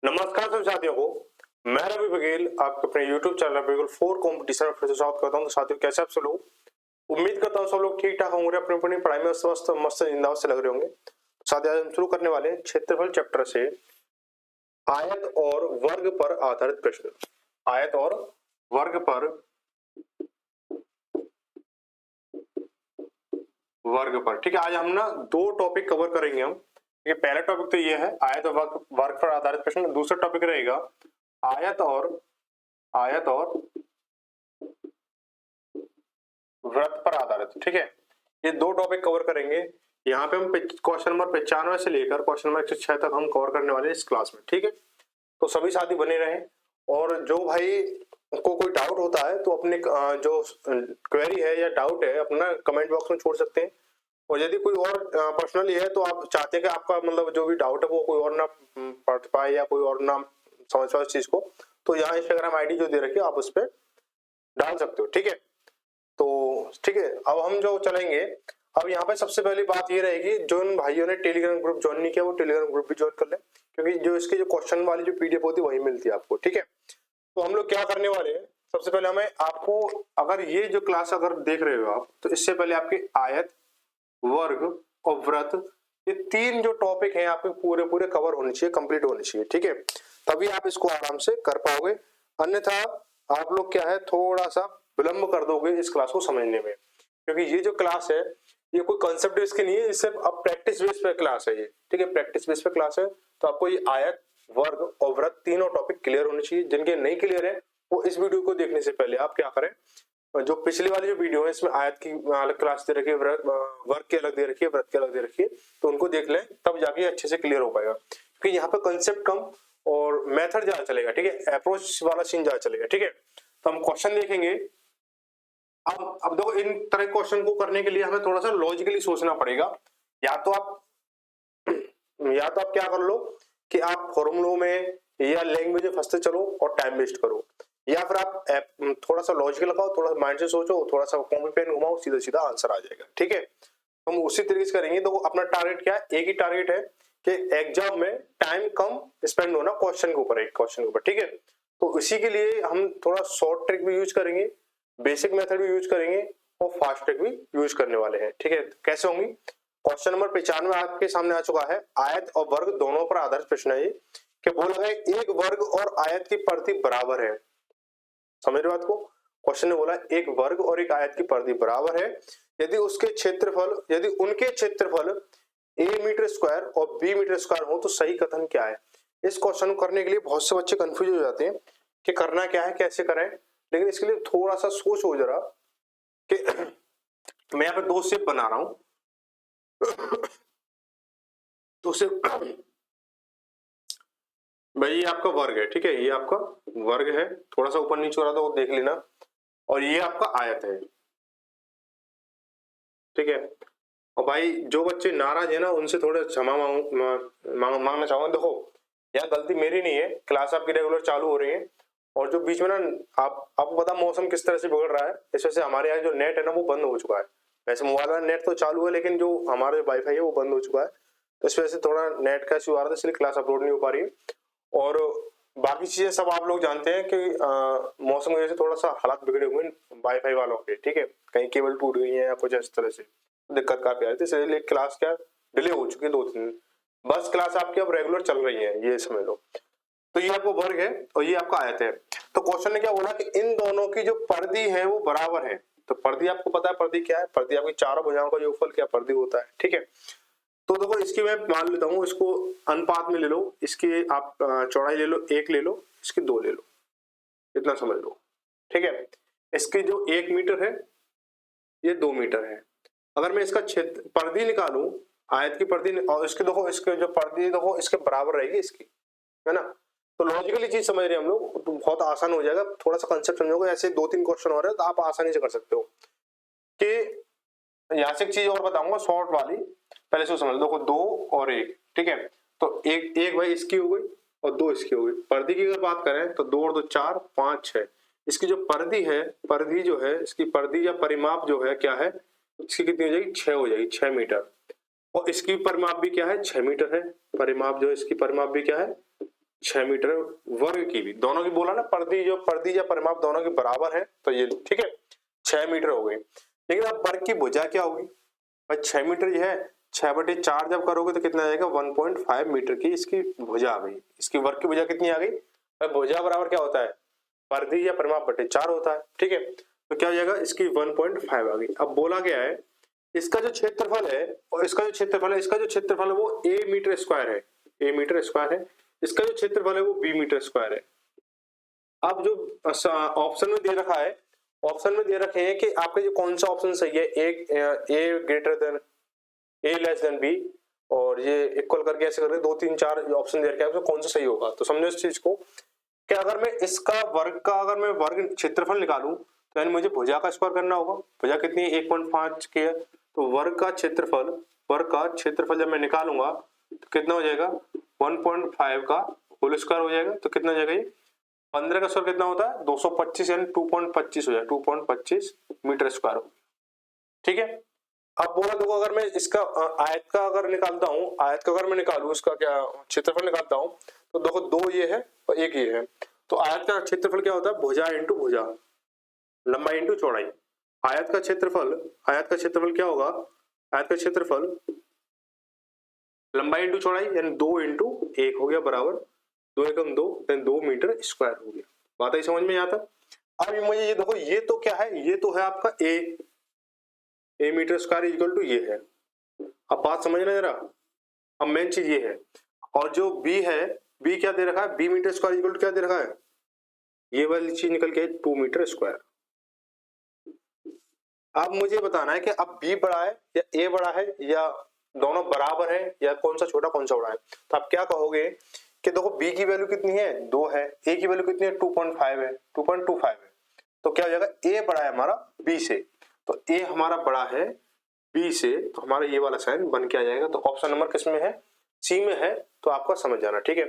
नमस्कार सभी साथियों को। मैं रवि बघेल आपके अपने YouTube चैनल रविगुल 4 कंपटीशन में फिर से स्वागत करता हूं। तो साथियों, कैसे आप सब लोग? उम्मीद करता हूं सब लोग ठीक ठाक होंगे, अपनी अपनी पढ़ाई में स्वस्थ मस्त जिंदाबाद से लग रहे होंगे। साथियों, आज हम शुरू करने वाले हैं क्षेत्रफल चैप्टर से आयत और वर्ग पर आधारित प्रश्न। आयत और वर्ग पर ठीक है। आज हम ना दो टॉपिक कवर करेंगे हम। ये पहला टॉपिक तो ये है आयत और वर्ग पर आधारित प्रश्न। दूसरा टॉपिक रहेगा आयत और वृत्त पर आधारित। ठीक है, ये दो टॉपिक कवर करेंगे। यहाँ पे हम क्वेश्चन नंबर 95 से लेकर क्वेश्चन नंबर 106 तक हम कवर करने वाले हैं इस क्लास में। ठीक है, तो सभी साथी बने रहें। और जो भाई को कोई डाउट होता है तो अपने जो क्वेरी है या डाउट है अपना कमेंट बॉक्स में छोड़ सकते हैं। और यदि कोई और पर्सनली है तो आप चाहते हैं कि आपका मतलब जो भी डाउट है वो कोई और ना पढ़ पाए या कोई और ना समझ पाए उस चीज को, तो यहाँ इंस्टाग्राम आईडी जो दे रखी है आप उस पर डाल सकते हो। ठीक है, तो ठीक है, अब हम जो चलेंगे, अब यहाँ पे सबसे पहली बात ये रहेगी, जो उन भाइयों ने टेलीग्राम ग्रुप ज्वाइन नहीं किया वो टेलीग्राम ग्रुप भी ज्वाइन कर ले, क्योंकि जो इसके जो क्वेश्चन वाली जो पीडीएफ होती है वही मिलती है आपको। ठीक है, तो हम लोग क्या करने वाले हैं, सबसे पहले हमें आपको, अगर ये जो क्लास अगर देख रहे हो आप, तो इससे पहले आपके आयत, वर्ग और वृत्त, ये तीन जो टॉपिक हैं आपके पूरे पूरे कवर होने चाहिए, कंप्लीट होने चाहिए। ठीक है, तभी आप इसको आराम से कर पाओगे, अन्यथा आप लोग क्या है थोड़ा सा विलंब कर दोगे इस क्लास को समझने में, क्योंकि ये जो क्लास है ये कोई कंसेप्ट बेस की नहीं है, इससे अब प्रैक्टिस बेस पे क्लास है ये। ठीक है, प्रैक्टिस बेस पे क्लास है, तो आपको ये आयत, वर्ग और वृत्त तीनों टॉपिक क्लियर होने चाहिए। जिनके नहीं क्लियर है वो इस वीडियो को देखने से पहले आप क्या करें, जो पिछली वाली जो वीडियो है इसमें आयत की अलग क्लास दे रखी है, वर्ग की अलग दे रखी है, वृत्त की अलग दे रखी है, तो उनको देख लें, तब जाके अच्छे से क्लियर हो पाएगा। क्योंकि यहाँ पे कंसेप्ट कम और मेथड ज्यादा चलेगा। ठीक है, अप्रोच वाला सीन ज्यादा चलेगा। ठीक है, तो हम क्वेश्चन देखेंगे। अब देखो, इन तरह क्वेश्चन को करने के लिए हमें थोड़ा सा लॉजिकली सोचना पड़ेगा। या तो आप क्या कर लो कि आप फॉर्मूलों में या लैंग्वेज में फंसते चलो और टाइम वेस्ट करो, या फिर आप थोड़ा सा लॉजिक लगाओ, थोड़ा सा माइंड से सोचो, थोड़ा सा कॉपी पेन घुमाओ, सीधा सीधा आंसर आ जाएगा। ठीक है, हम उसी तरीके से करेंगे। तो अपना टारगेट क्या है, एक ही टारगेट है कि एग्जाम में टाइम कम स्पेंड होना क्वेश्चन के ऊपर, एक क्वेश्चन के ऊपर। ठीक है, तो इसी के लिए हम थोड़ा शॉर्ट ट्रिक भी यूज करेंगे, बेसिक मेथड भी यूज करेंगे और फास्ट ट्रिक भी यूज करने वाले हैं। ठीक है, कैसे होंगी? क्वेश्चन नंबर 95 आपके सामने आ चुका है। आयत और वर्ग दोनों पर आधारित प्रश्न है ये, कि बोला गया एक वर्ग और आयत की परिधि बराबर है। समझ रहे हो बात को? क्वेश्चन ने बोला एक वर्ग और एक आयत की परिधि बराबर है, यदि उनके क्षेत्रफल a मीटर स्क्वायर और b मीटर स्क्वायर हो तो सही कथन क्या है। इस क्वेश्चन को करने के लिए बहुत से बच्चे कंफ्यूज हो जाते हैं कि करना क्या है, कैसे करें, लेकिन इसके लिए थोड़ा सा सोचो जरा कि मैं यहाँ पे दो शेप बना रहा हूं, तो शेप भाई ये आपका वर्ग है। ठीक है, ये आपका वर्ग है, थोड़ा सा ऊपर नीचे हो रहा था वो देख लेना, और ये आपका आयत है। ठीक है, और भाई जो बच्चे नाराज है ना उनसे थोड़ा क्षमा मांगना चाहूंगा। देखो, यह गलती मेरी नहीं है, क्लास आपकी रेगुलर चालू हो रही है, और जो बीच में ना आपको पता मौसम किस तरह से बिगड़ रहा है, इस वजह से हमारे यहाँ जो नेट है ना वो बंद हो चुका है। वैसे मोबाइल वाला नेट तो चालू है, लेकिन जो हमारा जो वाईफाई है वो बंद हो चुका है, तो इस वजह से थोड़ा नेट का इश्यू आ रहा था, इसलिए क्लास अपलोड नहीं हो पा रही है। और बाकी चीजें सब आप लोग जानते हैं कि मौसम की वजह से थोड़ा सा हालात बिगड़े हुए हैं वाईफाई वालों के। ठीक है, कहीं केबल टूट गई है या कुछ इस तरह से दिक्कत काफी आ रही थी, इसलिए क्लास क्या डिले हो चुकी है 2-3 दिन। बस क्लास आपकी अब रेगुलर चल रही है, ये समझ लो। तो ये आपको वर्ग है और ये आपका आयत है। तो क्वेश्चन ने क्या बोला कि इन दोनों की जो परिधि है वो बराबर है। तो परिधि आपको पता है, परिधि क्या है? परिधि आपकी चारों भुजाओं का योगफल क्या परिधि होता है। ठीक है, तो देखो इसकी मैं मान लेता हूं, इसको अनुपात में ले लो, इसकी आप चौड़ाई ले लो 1 ले लो, इसकी 2 ले लो, इतना समझ लो। ठीक है, इसकी जो 1 मीटर है ये 2 मीटर है। अगर मैं इसका क्षेत्र परिधि निकालूं, आयत की परिधि, और इसकी देखो, इसके जो परिधि देखो इसके बराबर रहेगी इसकी, है ना। तो लॉजिकली चीज समझ रहे हैं हम लोग, तो बहुत आसान हो जाएगा। थोड़ा सा कंसेप्ट समझोगे, ऐसे 2-3 क्वेश्चन हो रहे हैं तो आप आसानी से कर सकते हो। कि यहाँ से एक चीज और बताऊंगा शॉर्ट वाली, पहले से समझ लो। देखो 2 और 1, ठीक है, तो एक भाई इसकी हो गई और 2 इसकी हो गई। परिधि की अगर बात करें तो 2 और 2 4, 5 6। इसकी जो परिधि है, परिधि जो है इसकी परिधि या परिमाप जो है क्या है, इसकी कितनी हो जाएगी? 6 हो जाएगी, 6 मीटर। और इसकी परिमाप भी क्या है? 6 मीटर है। परिमाप जो है इसकी परिमाप भी क्या है? 6 मीटर वर्ग की भी, दोनों की बोला ना, परिधि या परिमाप दोनों की बराबर है, तो ये ठीक है 6 मीटर हो गई। लेकिन अब वर्ग की भुजा क्या होगी भाई, 6 मीटर ये है, 6/4 जब करोगे तो कितना आ जाएगा 1.5 मीटर की इसकी भुजा आ गई। इसकी वर्ग की भुजा कितनी आ गई भाई, भुजा बराबर क्या होता है, परिधि या परिमाप बटे 4 होता है, ठीक है। तो क्या हो जाएगा, इसकी 1.5 आ गई। अब बोला गया है इसका जो क्षेत्रफल है और इसका जो क्षेत्रफल है, इसका जो क्षेत्रफल है वो a मीटर स्क्वायर है, a मीटर स्क्वायर है, इसका जो क्षेत्रफल है वो b मीटर स्क्वायर है। अब जो ऑप्शन में दे रखा है, ऑप्शन में दे रखे हैं कि आपका जो कौन सा ऑप्शन सही है, ए ग्रेटर देन ए लेस देन बी, और ये इक्वल करके ऐसे करके 2 3 4 ऑप्शन दे रखे हैं, कौन सा सही होगा। तो समझो इस चीज को कि अगर मैं इसका वर्ग का, अगर मैं वर्ग क्षेत्रफल निकालूं तो यानी मुझे भुजा का स्क्वायर करना होगा। भुजा कितनी है 1.5 की है, तो वर्ग का क्षेत्रफल जब मैं निकालूंगा तो कितना हो जाएगा 1.5 का होल स्क्वायर हो जाएगा। तो कितना हो जाएगा, ये 15 का स्क्वायर कितना होता है 225, यानी 2.25 हो जाएगा, 2.25 मीटर स्क्वायर। ठीक है। अब बोला देखो, अगर मैं इसका आयत का अगर निकालता हूँ, आयत का अगर मैं निकालूं, इसका क्या क्षेत्रफल निकालता हूँ, तो देखो 2 ये है और 1 ये है, तो आयत का क्षेत्रफल क्या होता है, भुजा इंटू भुजा, लंबाई इंटू चौड़ाई। आयत का क्षेत्रफल क्या होगा, आयत का क्षेत्रफल लंबाई इंटू चौड़ाई, यानी 2 इंटू 1 हो गया बराबर 2 एकम 2, यानी 2 मीटर स्क्वायर हो गया। बात आई समझ में यहाँ तक। अब मुझे ये देखो, ये तो क्या है, ये तो है आपका ए मीटर स्क्वायर इक्वल टू ये है। अब बात समझना जरा, अब मेन चीज ये है, और जो बी है, बी क्या दे रखा है, B metre square equal to क्या दे रखा है, ये वाली चीज निकल के 2 मीटर स्क्वायर। अब मुझे बताना है कि अब बी बड़ा है या ए बड़ा है, या दोनों बराबर है, या कौन सा छोटा कौन सा बड़ा है। तो आप क्या कहोगे कि देखो बी की वैल्यू कितनी है 2 है, ए की वैल्यू कितनी है 2.5 है, 2.25 है, तो क्या हो जाएगा ए बड़ा है हमारा बी से, तो ए हमारा बड़ा है बी से, तो हमारा ये वाला साइन बन के आ जाएगा। तो ऑप्शन नंबर किस में है, सी में है, तो आपका समझ जाना। ठीक है।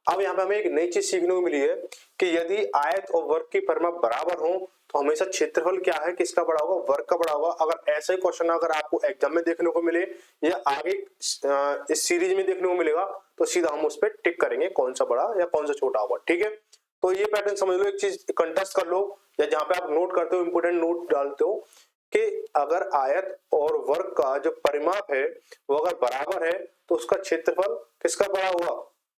अब यहाँ पे हमें एक नई चीज सीखने को मिली है कि यदि आयत और वर्ग की परिमाप बराबर हो तो हमेशा क्षेत्रफल क्या है, किसका बड़ा होगा, वर्ग का बड़ा होगा। अगर ऐसा ही क्वेश्चन अगर आपको एग्जाम में देखने को मिले या आगे इस सीरीज में देखने को मिलेगा, तो सीधा हम उस पर टिक करेंगे कौन सा बड़ा या कौन सा छोटा होगा। ठीक है। तो ये पैटर्न समझ लो, एक चीज कंटेस्ट कर लो, या जहां पे आप नोट करते हो, इंपोर्टेंट नोट डालते हो कि अगर आयत और वर्ग का जो परिमाप है वो अगर बराबर है तो उसका क्षेत्रफल किसका बड़ा होगा,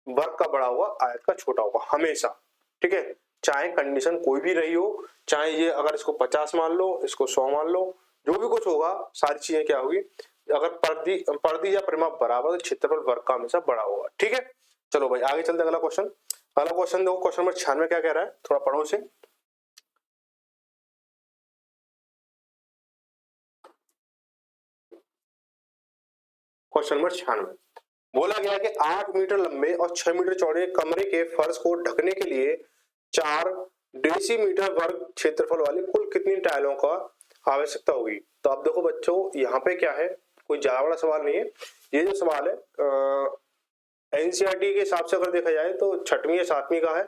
वर्ग का बड़ा होगा, आयत का छोटा होगा हमेशा। ठीक है। चाहे कंडीशन कोई भी रही हो, चाहे ये अगर इसको 50 मान लो, इसको 100 मान लो, जो भी कुछ होगा, सारी चीजें क्या होगी, अगर परिधि या परिमाप बराबर तो क्षेत्रफल वर्ग का हमेशा बड़ा होगा। ठीक है। चलो भाई आगे चलते हैं, अगला क्वेश्चन। अगला क्वेश्चन देखो, क्वेश्चन नंबर 96 क्या कह रहा है, थोड़ा पढ़ो से। क्वेश्चन नंबर 96 बोला गया कि 8 मीटर लंबे और 6 मीटर चौड़े कमरे के फर्श को ढकने के लिए 4 डेसीमीटर वर्ग क्षेत्रफल वाली कुल कितनी टाइलों का आवश्यकता होगी। तो अब देखो बच्चों, यहाँ पे क्या है, कोई ज्यादा बड़ा सवाल नहीं है। ये जो सवाल है एनसीईआरटी के हिसाब से अगर देखा जाए तो 6वीं या 7वीं का है,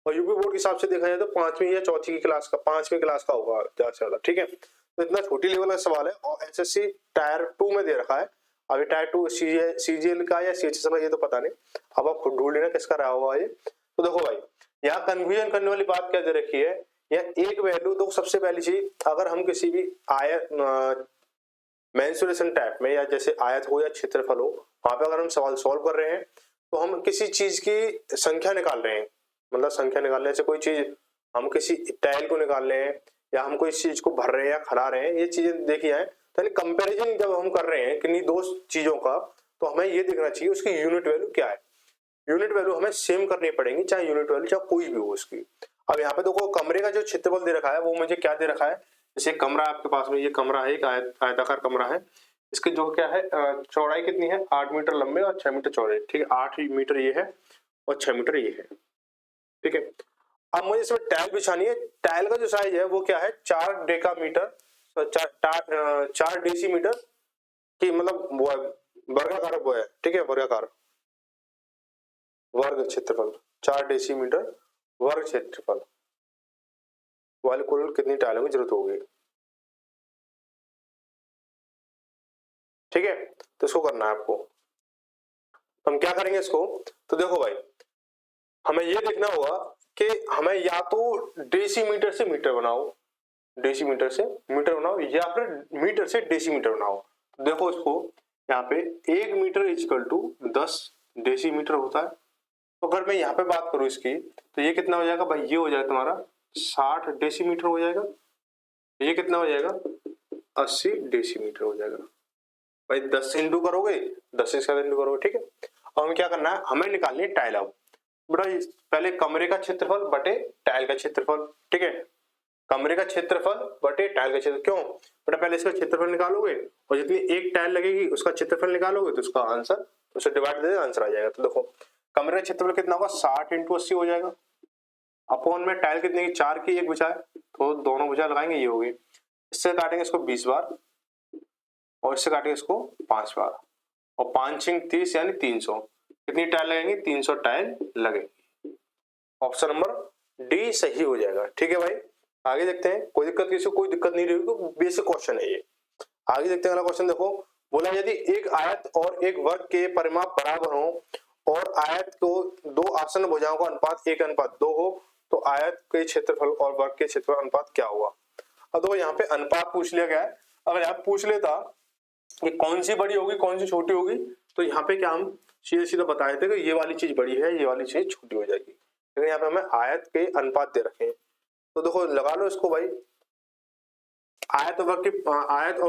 और यूपी बोर्ड के हिसाब से देखा जाए तो 5वीं या 4वीं क्लास का, 5वीं क्लास का होगा ज्यादा से ज्यादा। ठीक है। तो इतना छोटी लेवल का सवाल है, और एसएससी टायर 2 में दे रखा है। अभी टायर 2 सीजीएल का या सीएचएस का ये तो पता नहीं, अब आप खुद ढूंढ लेना किसका रहा होगा ये। तो देखो भाई, यहाँ कन्फ्यूजन करने वाली बात क्या दे रखी है, या एक वैल्यू तो सबसे पहली चीज, अगर हम किसी भी आयत मेंसुरेशन टाइप में, या जैसे आयत हो या क्षेत्रफल हो, वहां पे अगर हम सवाल सॉल्व कर रहे हैं तो हम किसी चीज की संख्या निकाल रहे हैं, मतलब संख्या निकालने से कोई चीज, हम किसी टाइल को निकाल रहे हैं, या हम कोई चीज को भर रहे हैं या खड़ा रहे हैं, ये चीजें देखी जाए तो कंपैरिजन जब हम कर रहे हैं किन्हीं दो चीजों का, तो हमें ये देखना चाहिए उसकी यूनिट वैल्यू क्या है। यूनिट वैल्यू हमें सेम करनी पड़ेगी, चाहे यूनिट वैल्यू चाहे कोई भी हो उसकी। अब यहाँ पे देखो कमरे का जो क्षेत्रफल दे रखा है वो मुझे क्या दे रखा है, जैसे कमरा आपके पास में, ये कमरा है, एक आयताकार कमरा है, इसके जो क्या है चौड़ाई कितनी है 8 मीटर लंबे और 6 मीटर चौड़े। ठीक है। 8 मीटर ये है और 6 मीटर ये है। ठीक है। अब मुझे इसमें टाइल बिछानी है, टाइल का जो साइज है वो क्या है 4 डेका मीटर, 4 डेसीमीटर की, मतलब वो है वर्गाकार वो है। ठीक है। वर्गाकार वर्ग क्षेत्रफल 4 डेसीमीटर वर्ग क्षेत्रफल वाले कुल कितनी टाइलों की जरूरत होगी। ठीक है। तो इसको करना है आपको, तो हम क्या करेंगे इसको, तो देखो भाई हमें ये देखना होगा कि हमें या तो डेसीमीटर से मीटर बनाओ, डेसीमीटर से मीटर बनाओ, या फिर मीटर से डेसीमीटर बनाओ। तो देखो इसको, यहाँ पे 1 मीटर इक्वल टू 10 डेसीमीटर होता है। तो अगर मैं यहाँ पे बात करूँ इसकी, तो ये कितना हो जाएगा भाई, ये हो जाएगा तुम्हारा 60 डेसीमीटर हो जाएगा। ये कितना हो जाएगा, 80 डेसीमीटर हो जाएगा भाई। 10 से इंटू करोगे, 10 से इसका इंटू करोगे, ठीक है। अब हमें क्या करना है, हमें निकालनी है टाइल। अब बेटा पहले कमरे का क्षेत्रफल बटे टाइल का क्षेत्रफल, ठीक है। कमरे का क्षेत्रफल बटे टाइल का क्षेत्रफल, क्यों बेटा, पहले इसका क्षेत्रफल निकालोगे और जितनी एक टाइल लगेगी उसका क्षेत्रफल निकालोगे तो उसका आंसर, उसे डिवाइड दे आंसर आ जाएगा। तो देखो कमरे का क्षेत्रफल कितना होगा, 60 इंटू 80 हो जाएगा। अपॉन में टाइल कितने की, 4 की, एक भुजा है तो दोनों भुजा लगाएंगे, ये होगी। इससे काटेंगे इसको 20 बार और इससे काटेंगे इसको 5 बार, और 5 × 30 यानी 300। कितनी टाइल लगेंगी, 300 टाइल लगेंगी। ऑप्शन नंबर डी सही हो जाएगा, ठीक है भाई। आगे देखते हैं, कोई दिक्कत, किसी को कोई दिक्कत नहीं रहेगी, तो बेसिक क्वेश्चन है ये। आगे देखते हैं अगला क्वेश्चन। देखो बोला यदि एक आयत और एक वर्ग के परिमाप बराबर हो और आयत को दो आसन्न भुजाओं का अनुपात 1:2 हो, तो आयत के क्षेत्रफल और वर्ग के क्षेत्रफल अनुपात क्या होगा। अब देखो यहाँ पे अनुपात पूछ लिया गया है। अगर यहाँ पूछ लेता कि कौन सी बड़ी होगी कौन सी छोटी होगी, तो यहाँ पे क्या हम सीधे सीधे बताए थे कि ये वाली चीज बड़ी है, ये वाली चीज छोटी हो जाएगी। लेकिन यहाँ पे हमें आयत के अनुपात दे रखे हैं, तो देखो लगा लो इसको भाई। आयत और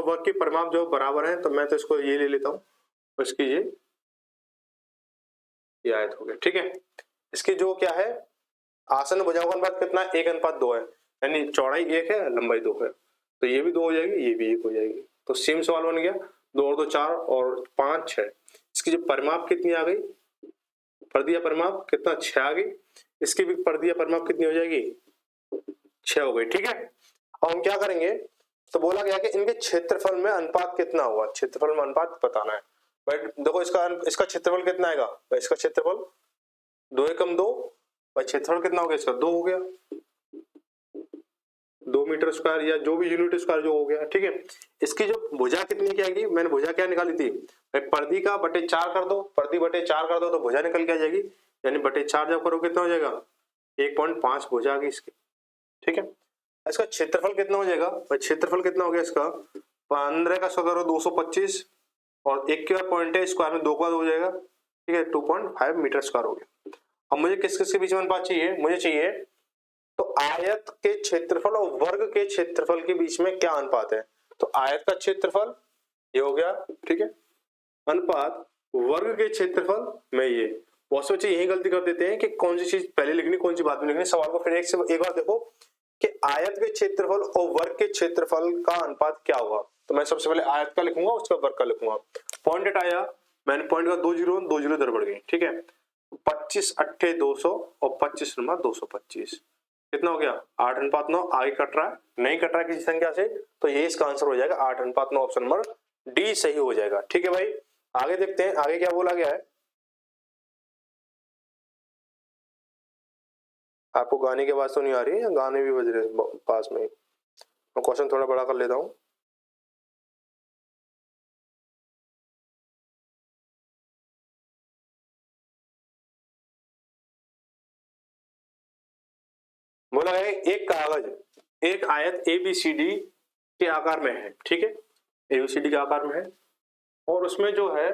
वर्ग के परिमाप जो बराबर है, तो मैं तो इसको ये ले लेता हूँ, इसकी ये आयत हो गया, ठीक है। इसकी जो क्या है, आसन्न भुजाओं का अनुपात कितना है, 1:2 है, यानी चौड़ाई 1 है, लंबाई 2 है, तो ये भी 2 हो जाएगी, ये भी 1 हो जाएगी। तो सेम सवाल बन गया, 2 और 2 4 और 5 6। इसकी जो परिमाप कितनी आ गई, परिधीय परिमाप कितना, 6 आ गई। इसकी भी परिधीय परिमाप कितनी हो जाएगी, 6 हो गई, ठीक है। अब हम क्या करेंगे, तो बोला गया कि इनके क्षेत्रफल में अनुपात कितना हुआ, क्षेत्रफल में अनुपात बताना है। बट देखो इसका क्षेत्रफल कितना आएगा, इसका क्षेत्रफल 2 एकम 2, भाई क्षेत्रफल कितना हो गया इसका, 2 हो गया, 2 मीटर स्क्वायर या जो भी यूनिट स्क्वायर जो हो गया, ठीक है। इसकी जो भुजा कितनी की आएगी, मैंने भुजा क्या निकाली थी, परिधि का बटे 4 कर दो, परिधि बटे 4 कर दो तो भुजा निकल के आ जाएगी, यानी बटे 4 जब करो कितना हो जाएगा, 1.5 भुजा आ गई इसकी, ठीक है। इसका क्षेत्रफल कितना हो जाएगा, क्षेत्रफल कितना हो गया इसका, 15 का 100 225 और 1 के पॉइंट है, स्क्वायर में 2 का 2 हो जाएगा, ठीक है, 2.5 मीटर स्क्वायर हो गया। अब मुझे किस किस के बीच में अनुपात चाहिए, मुझे चाहिए तो आयत के क्षेत्रफल और वर्ग के क्षेत्रफल के बीच में क्या अनुपात है। तो आयत का क्षेत्रफल ये हो गया, ठीक है, अनुपात वर्ग के क्षेत्रफल में ये। बहुत से बच्चे यही गलती कर देते हैं कि कौन सी चीज पहले लिखनी कौन सी बाद में लिखनी। सवाल को फिर एक बार देखो कि आयत के क्षेत्रफल और वर्ग के क्षेत्रफल का अनुपात क्या होगा। तो मैं सबसे पहले आयत का लिखूंगा, उसका वर्ग का लिखूंगा। पॉइंट हटाया मैंने, पॉइंट का 2 जीरो 2 जीरो इधर बढ़ गई, ठीक है। 25 अट्ठे 200 और 25 × 225 कितना हो गया, 8:9। आगे कट रहा है, नहीं कट रहा है किसी संख्या से, तो ये इसका आंसर हो जाएगा 8:9। ऑप्शन नंबर डी सही हो जाएगा, ठीक है भाई। आगे देखते हैं आगे क्या बोला गया है। आपको गाने की आवाज तो नहीं आ रही है, गाने भी बज रहे हैं पास में। मैं क्वेश्चन थोड़ा बड़ा कर लेता हूँ। बोला है एक कागज एक आयत ABCD के आकार में है, ठीक है, ABCD के आकार में है, और उसमें जो है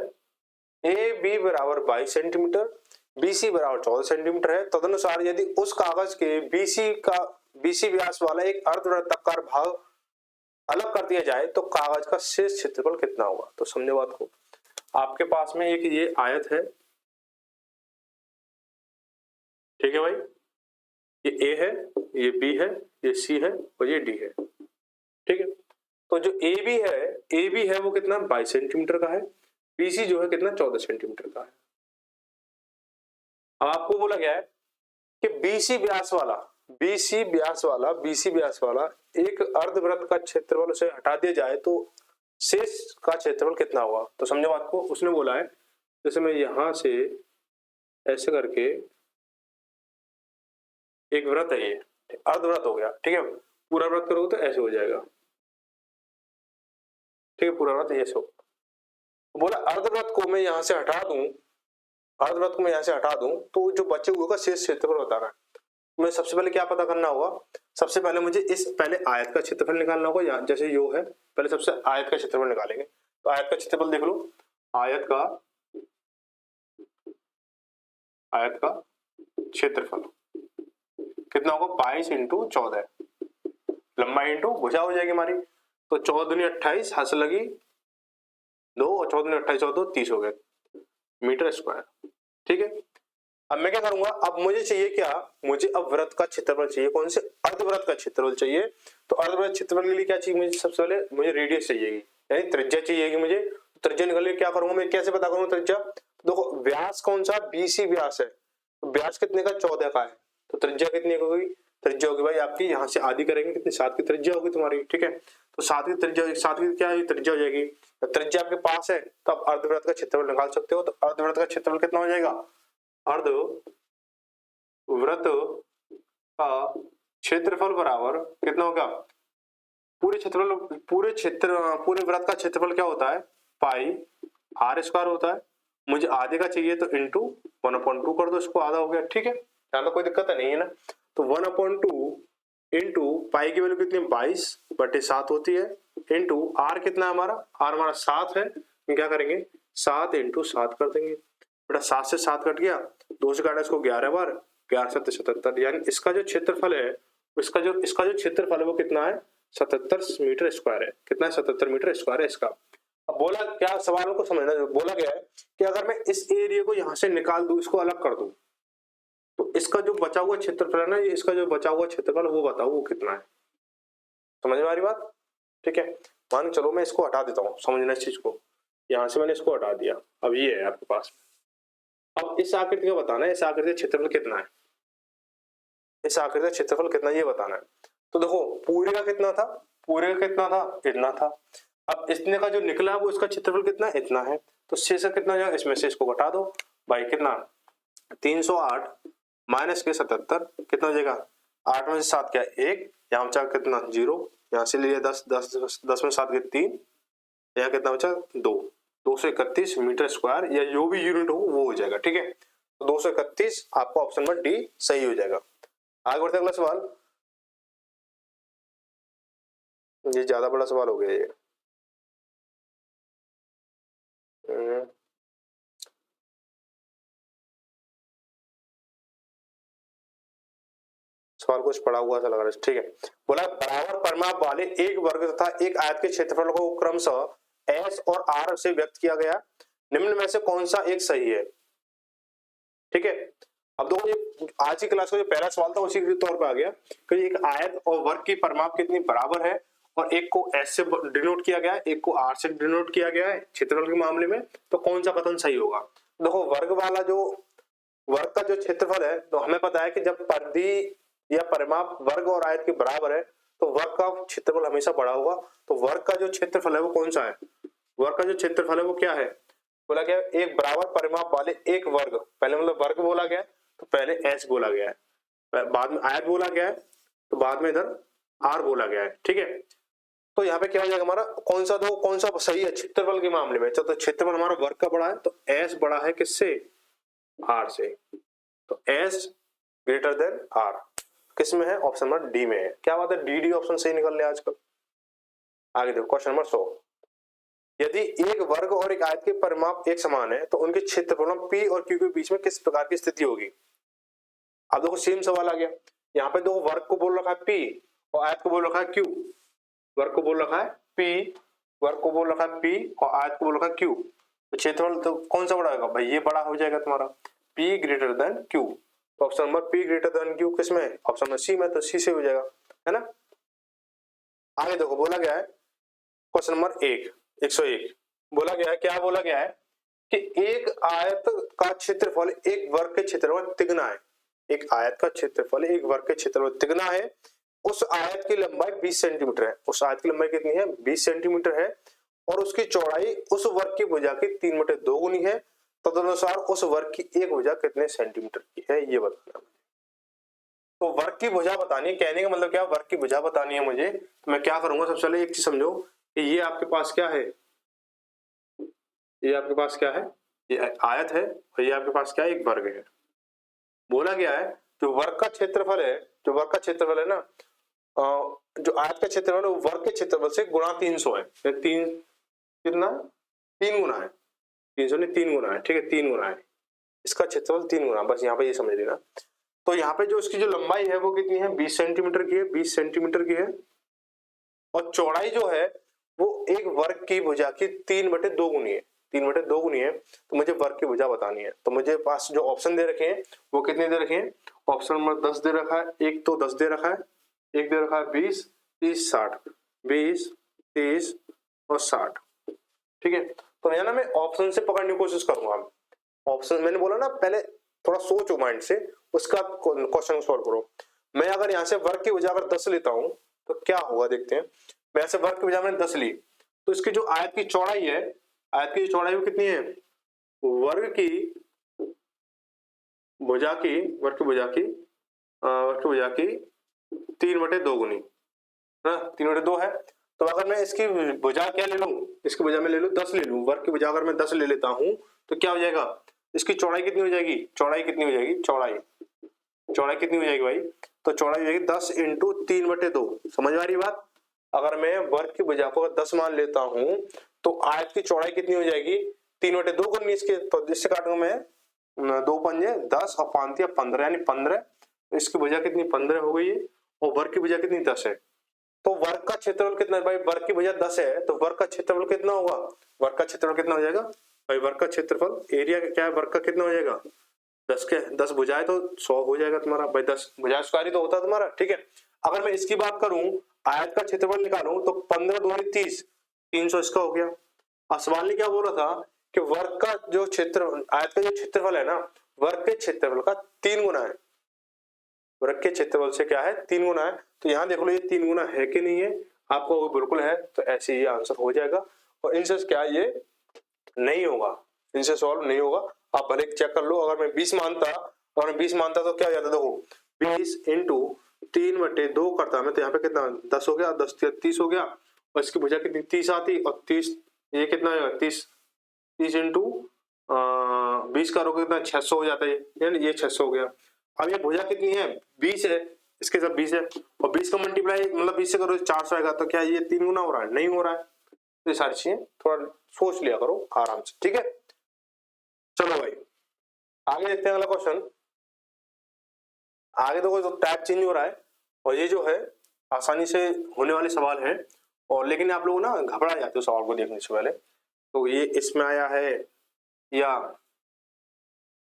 AB बराबर 22 सेंटीमीटर, BC बराबर 14 सेंटीमीटर है। तदनुसार यदि उस कागज के BC व्यास वाला एक अर्धवृत्ताकार भाग अलग कर दिया जाए तो कागज का शेष क्षेत्रफल कितना होगा। तो समझो बात को, आपके पास में एक ये आयत है, ठीक है भाई, ये A है, ये B है, ये C है और ये D है, ठीक है। तो जो AB है वो कितना 22 सेंटीमीटर का है, BC जो है कितना 14 सेंटीमीटर का है। अब आपको बोला गया है कि BC व्यास वाला एक अर्धवृत्त का क्षेत्रफल उसे हटा दिया जाए तो शेष का क्षेत्रफल कितना होगा। तो समझो बात को, उसने बोला है जैसे मैं यहां से ऐसे करके, एक वृत्त है ये, अर्धवृत्त हो गया, ठीक है, पूरा वृत्त करोगे तो ऐसे हो जाएगा, ठीक है, पूरा वृत्त ऐसे हो। बोला अर्धवृत्त को मैं यहां से हटा दूं अर्धवृत्त को मैं यहाँ से हटा दूं तो जो बचे हुए का शेष क्षेत्रफल बताना है। मुझे सबसे पहले क्या पता करना होगा, सबसे पहले मुझे इस पहले आयत का क्षेत्रफल निकालना होगा। यहाँ जैसे यो है, पहले सबसे आयत का क्षेत्रफल निकालेंगे। तो आयत का क्षेत्रफल देख लो, आयत का क्षेत्रफल कितना होगा, 22 इंटू 14, लंबाई इंटू भुजा हो जाएगी हमारी। तो 14 दूनी 28, हंस लगी 2 और 14 दूनी 28 और 2 30 हो गए मीटर स्क्वायर। ठीक है, अब मैं क्या करूंगा, अब मुझे चाहिए क्या, मुझे अब वृत्त का क्षेत्रफल चाहिए। कौन से, अर्धवृत्त का क्षेत्रफल चाहिए। तो अर्धवृत्त क्षेत्रफल के लिए क्या चाहिए मुझे, सबसे पहले मुझे रेडियस चाहिएगी, यानी त्रिज्या चाहिएगी मुझे। त्रिज्या निकालने क्या करूंगा मैं, कैसे पता करूंगा त्रिज्या, देखो व्यास कौन सा, बीसी व्यास है, तो व्यास कितने का, 14 का है। तो त्रिज्या कितनी होगी, त्रिज्या होगी भाई आपकी, यहाँ से आधी करेंगे कितनी, 7 की त्रिज्या होगी तुम्हारी। ठीक है, तो 7 की त्रिज्या, 7 की क्या त्रिज्या हो जाएगी, त्रिज्या आपके पास है तो आप अर्धवृत्त का क्षेत्रफल निकाल सकते हो। तो अर्धवृत्त का क्षेत्रफल कितना हो जाएगा, अर्धवृत्त का क्षेत्रफल बराबर कितना होगा, पूरे वृत्त का क्षेत्रफल क्या होता है, पाई आर स्क्वायर होता है। मुझे आधे का चाहिए तो इंटू 1/2 कर दो, इसको आधा हो गया। ठीक है, यहाँ तो कोई दिक्कत नहीं है ना। तो 1/2 इंटू पाई की वैल्यू कितनी, 22/7 होती है, इंटू आर कितना है हमारा, आर हमारा 7 है। क्या करेंगे, 7 इंटू 7 कर देंगे बेटा, 7 से 7 कट गया, 2 से काटा इसको 11 बार, 11 7 77, यानी इसका जो क्षेत्रफल है, इसका जो क्षेत्रफल है वो कितना है, 77 मीटर स्क्वायर है। कितना है, 77 मीटर स्क्वायर है इसका। अब बोला क्या, सवाल को समझना, बोला गया है कि अगर मैं इस एरिया को यहां से निकाल दूं, इसको अलग कर दूं, तो इसका जो बचा हुआ क्षेत्रफल है ना, ये इसका जो बचा हुआ क्षेत्रफल वो बताओ वो कितना है। समझ में आ रही बात। ठीक है, मान चलो मैं इसको हटा देता हूँ, समझना इस चीज को, यहां से मैंने इसको हटा दिया, अब ये है आपके पास। अब इस आकृति का बताना है, इस आकृति का क्षेत्रफल कितना है, इस आकृति का क्षेत्रफल कितना ये बताना है। तो देखो पूरे का कितना था, पूरे का कितना था, इतना था। अब इतने का जो निकला वो इसका क्षेत्रफल कितना है, इतना है। तो शेष कितना जाएगा, इसमें से इसको घटा दो भाई, कितना 308 माइनस के 77 कितना हो जाएगा, 8 में से 7 क्या 1, यहाँ बचा कितना 0, यहाँ से लिए 10 में 7 के 3, यहाँ कितना बचा 2, 231 मीटर स्क्वायर, या जो भी यूनिट हो वो हो जाएगा। ठीक है, तो 231 आपका ऑप्शन नंबर डी सही हो जाएगा। आगे बढ़ते अगला सवाल, ये ज्यादा बड़ा सवाल हो गया ये। सवाल कुछ पड़ा हुआ सा लग रहा है। ठीक है, बोला बराबर परिमाप वाले एक वर्ग तथा एक आयत के क्षेत्रफल को क्रमशः एस और आर से व्यक्त किया गया, निम्न में से कौन सा एक सही है। ठीक है, अब देखो ये आज की क्लास का जो पहला सवाल था उसी के तौर पे आ गया कि एक आयत और वर्ग की परिमाप कितनी बराबर है, और एक को एस से डिनोट किया गया है, एक को आर से डिनोट किया गया है क्षेत्रफल के मामले में, तो कौन सा कथन सही होगा। देखो वर्ग वाला जो वर्ग का जो क्षेत्रफल है, तो हमें पता है कि जब परिधि या परिमाप वर्ग और आयत के बराबर है तो वर्ग का क्षेत्रफल हमेशा बड़ा होगा। तो वर्ग का जो क्षेत्रफल है वो कौन सा है, वर्ग का जो क्षेत्रफल है वो क्या है, बोला गया एक बराबर परिमाप वाले एक वर्ग, पहले मतलब वर्ग बोला गया तो पहले एस बोला गया है, बाद में आयत बोला गया है तो बाद में इधर आर बोला गया है। ठीक है, तो यहाँ पे क्या हो जाएगा हमारा, कौन सा सही है क्षेत्रफल के मामले में। तो क्षेत्रफल हमारा वर्ग का बड़ा है तो एस बड़ा है किससे, आर से, तो एस ग्रेटर देन आर किस में है, ऑप्शन नंबर डी में है। क्या बात है, डी ऑप्शन सही निकल रहा है आजकल। आगे देखो क्वेश्चन नंबर 100, यदि एक वर्ग और एक आयत के परिमाप एक समान है तो उनके क्षेत्रफलों P और Q के बीच में किस प्रकार की स्थिति होगी। अब देखो सेम सवाल आ गया, यहाँ पे दो वर्ग को बोल रखा है P और आयत को बोल रखा है Q, वर्ग को बोल रखा है P, वर्ग को बोल रखा है P और आयत को बोल रखा है Q, तो क्षेत्रफल तो कौन सा बड़ा होगा भाई, ये बड़ा हो जाएगा तुम्हारा P ग्रेटर देन Q। तो option number P greater than Q किस में, ऑप्शन नंबर सी में, तो सी से हो जाएगा, है ना। आगे देखो बोला गया है क्वेश्चन नंबर 101, बोला गया है, क्या बोला गया है कि एक आयत का क्षेत्रफल एक वर्ग के क्षेत्रफल तिगुना है, एक आयत का क्षेत्रफल एक वर्ग के क्षेत्रफल तिगुना है, उस आयत की लंबाई 20 सेंटीमीटर है, उस आयत की लंबाई कितनी है 20 सेंटीमीटर है, और उसकी चौड़ाई उस वर्ग की भुजा की 3/2 गुनी है, तदनुसार उस वर्ग की एक भुजा कितने सेंटीमीटर की है ये बताना। तो वर्ग की भुजा बतानी है, कहने का मतलब क्या, वर्ग की भुजा बतानी है मुझे, तो मैं क्या करूंगा, सबसे पहले एक चीज समझो कि ये आपके पास क्या है, ये आपके पास क्या है, ये आयत है और ये आपके पास क्या है, एक वर्ग है। बोला गया है जो वर्ग का क्षेत्रफल है, जो वर्ग का क्षेत्रफल है ना, जो आयत का क्षेत्रफल है वो वर्ग के क्षेत्रफल से गुणा 300 है। तीन कितना, 3 गुना है, 300 नहीं 3 गुना है, ठीक है 3 गुना है इसका क्षेत्रफल, 3 गुना, बस यहाँ पे ये समझ लेना। तो यहाँ पे जो इसकी जो लंबाई है वो कितनी है, 20 सेंटीमीटर की है, 20 सेंटीमीटर की है। और चौड़ाई जो है वो एक वर्ग की भुजा की 3/2 गुनी है, 3/2 गुनी है। तो मुझे वर्ग की भुजा बतानी है। तो मुझे पास जो ऑप्शन दे रखे हैं वो कितने दे रखे हैं, ऑप्शन नंबर 10 दे रखा है, एक तो 10 दे रखा है, एक दे रखा है 20, 30, 60, 20, 30 और 60, ठीक है। तो यहाँ ना मैं ऑप्शन से पकड़ने की कोशिश करूंगा। ऑप्शन मैंने बोला ना, पहले थोड़ा सोचो माइंड से, उसका क्वेश्चन सॉल्व करो। मैं अगर यहाँ से वर्ग की भुजा अगर 10 लेता हूं तो क्या होगा देखते हैं। मैं ऐसे वर्ग की भुजा मैंने 10 ली, तो इसकी जो आयत की चौड़ाई है, आयत की चौड़ाई वो कितनी है, वर्ग की भुजा की, वर्ग की भुजा की, वर्ग की भुजा की 3/2 गुनी है, 3/2 है। तो अगर मैं इसकी भुजा क्या ले लूं, इसकी भुजा में ले लूं 10 ले लूं, वर्ग की भुजा अगर मैं 10 ले लेता हूं तो क्या हो जाएगा, इसकी चौड़ाई कितनी हो जाएगी, चौड़ाई कितनी हो जाएगी, चौड़ाई कितनी हो जाएगी भाई, तो चौड़ाई हो जाएगी 10 × 3/2। समझ आ रही बात। अगर मैं वर्ग की भुजा को 10 मान लेता हूं तो आयत की चौड़ाई कितनी हो जाएगी, 3/2 करनी इसके, तो इससे काटूंगा मैं 2 पंजे 10 और 5 15 यानी 15। इसकी भुजा कितनी 15 हो गई है और वर्ग की भुजा कितनी 10 है। तो वर्ग का क्षेत्रफल कितना है भाई, वर्ग की भुजा 10 है तो वर्ग का क्षेत्रफल कितना होगा, वर्ग का क्षेत्रफल कितना हो जाएगा भाई, वर्ग का क्षेत्रफल एरिया क्या है, वर्ग का कितना हो जाएगा 10 के 10 भुजाएं तो 100 हो जाएगा तुम्हारा भाई, 10 भुजा स्क्वायर ही तो होता है तुम्हारा, ठीक है। अगर मैं इसकी बात करूं, आयत का क्षेत्रफल निकालूं तो 15 दूनी 30, 300 इसका हो गया। और सवाल ने क्या बोला था कि वर्ग का जो क्षेत्र, आयत का जो क्षेत्रफल है ना, वर्ग के क्षेत्रफल का 3 गुना है, वर्ग के क्षेत्रफल से क्या है 3 गुना है। तो यहाँ देख लो ये 3 गुना है कि नहीं है, आपको बिल्कुल है तो ऐसे ये आंसर हो जाएगा। और इनसे क्या ये नहीं होगा, इनसे सॉल्व नहीं होगा। आप भले चेक कर लो, अगर मैं 20 मानता, और मैं 20 मानता तो क्या हो जाता, देखो 20 × 3/2 करता मैं तो यहाँ पे कितना 10 हो गया, 10 30 हो गया, और इसकी भुजा कितनी 30 आती, और 30 ये कितना है 30 × 20 करोगे कितना 600 हो जाता है, ये 600 हो गया। अब ये भुजा कितनी है 20 है, इसके साथ 20 है, और 20 का मल्टीप्लाई मतलब 20 से करो 400 आएगा, तो क्या ये 3 गुना हो रहा है, नहीं हो रहा है। तो ये सारी चीजें थोड़ा सोच लिया करो आराम से, ठीक है। चलो भाई आगे देखते हैं अगला क्वेश्चन। आगे देखो तो टाइप चेंज हो रहा है, और ये जो है आसानी से होने वाले सवाल हैं, और लेकिन आप लोग ना घबरा जाते हो सवाल को देखने से पहले। तो ये इसमें आया है, या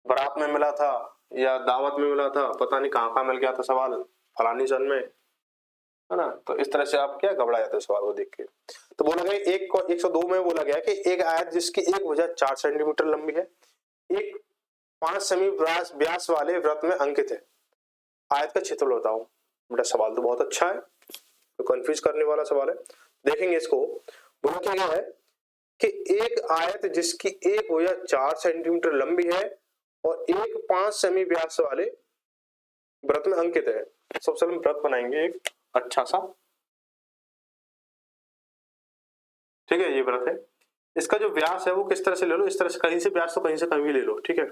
बारात में मिला था, या दावत में मिला था, पता नहीं कहाँ मिल गया था सवाल, फलानी सन में, है ना। तो इस तरह से आप क्या घबरा जाते हो सवाल को देख के। तो बोला गया 102 में बोला गया कि एक आयत जिसकी एक भुजा 4 सेंटीमीटर लंबी है, एक 5 सेमी व्यास वाले वृत्त में अंकित है, आयत का क्षेत्रफल बताओ। बेटा सवाल तो बहुत अच्छा है, तो कंफ्यूज करने वाला सवाल है, देखेंगे इसको। बोला क्या है कि एक आयत जिसकी एक भुजा 4 सेंटीमीटर लंबी है और एक 5 सेमी व्यास वाले वृत्त में अंकित है। सबसे पहले वृत्त बनाएंगे एक अच्छा सा, ठीक है, ये वृत्त है। इसका जो व्यास है वो किस तरह से ले लो, इस तरह से, कहीं से व्यास तो कहीं से कहीं भी ले लो, ठीक है,